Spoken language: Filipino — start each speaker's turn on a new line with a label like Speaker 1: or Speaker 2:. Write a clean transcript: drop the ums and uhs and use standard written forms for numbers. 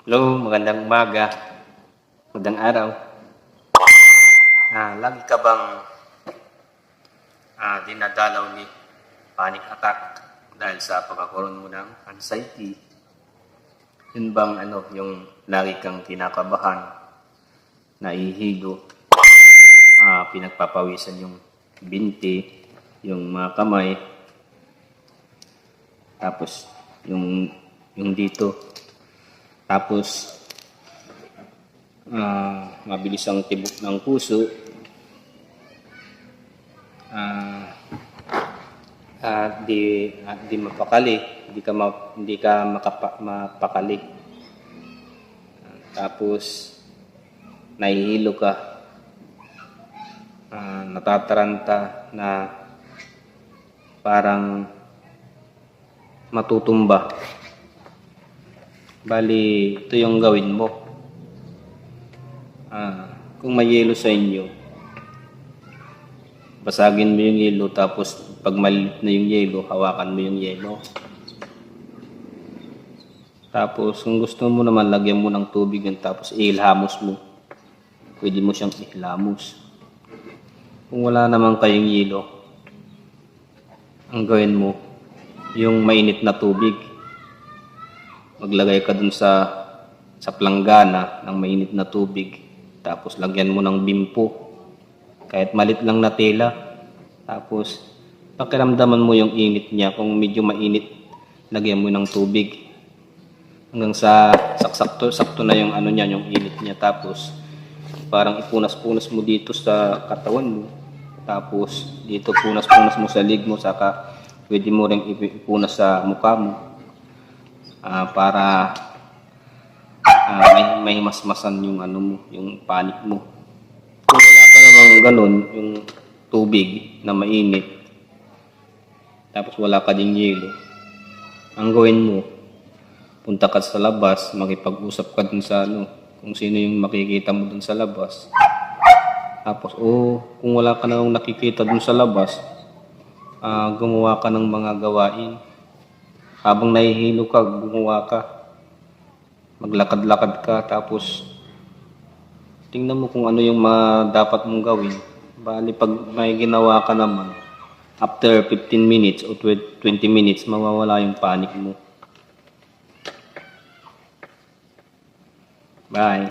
Speaker 1: Hello, magandang umaga, magandang araw. Lagi ka bang dinadalaw ni panic attack dahil sa pagkakaroon mo ng anxiety? Yun bang yung lagi kang kinakabahan, nahihilo, pinagpapawisan yung binti, yung mga kamay, tapos yung dito, tapos mabilis ang tibok ng puso, di mapakali, hindi ka mapakali. Tapos nahihilo ka, natataranta na parang matutumba. Bali, ito yung gawin mo. Kung may yelo sa inyo, basagin mo yung yelo, tapos pag maliit na yung yelo, hawakan mo yung yelo. Tapos kung gusto mo naman, lagyan mo ng tubig yan, tapos ihilamos mo. Pwede mo siyang ihilamos. Kung wala naman kayong yelo, ang gawin mo, yung mainit na tubig. Maglagay ka dun sa planggana ng mainit na tubig. Tapos lagyan mo ng bimpo. Kahit malit lang na tela. Tapos pakiramdaman mo yung init niya. Kung medyo mainit, lagyan mo ng tubig. Hanggang sa sakto na yung niya, yung init niya. Tapos parang ipunas-punas mo dito sa katawan mo. Tapos dito punas-punas mo sa lig mo. Saka pwede mo rin ipunas sa mukha mo. Para may masmasan yung yung panic mo. Kung wala pa namang ganun, yung tubig na mainit, tapos wala ka ding yelo, ang gawin mo, punta ka sa labas, makipag-usap ka dun sa kung sino yung makikita mo dun sa labas. Tapos kung wala ka namang nakikita dun sa labas, gumawa ka ng mga gawain. Habang nahihilo ka, gumawa ka. Maglakad-lakad ka, tapos tingnan mo kung ano yung dapat mong gawin. Bali, pag may ginawa ka naman, after 15 minutes o 20 minutes, mawawala yung panic mo. Bye!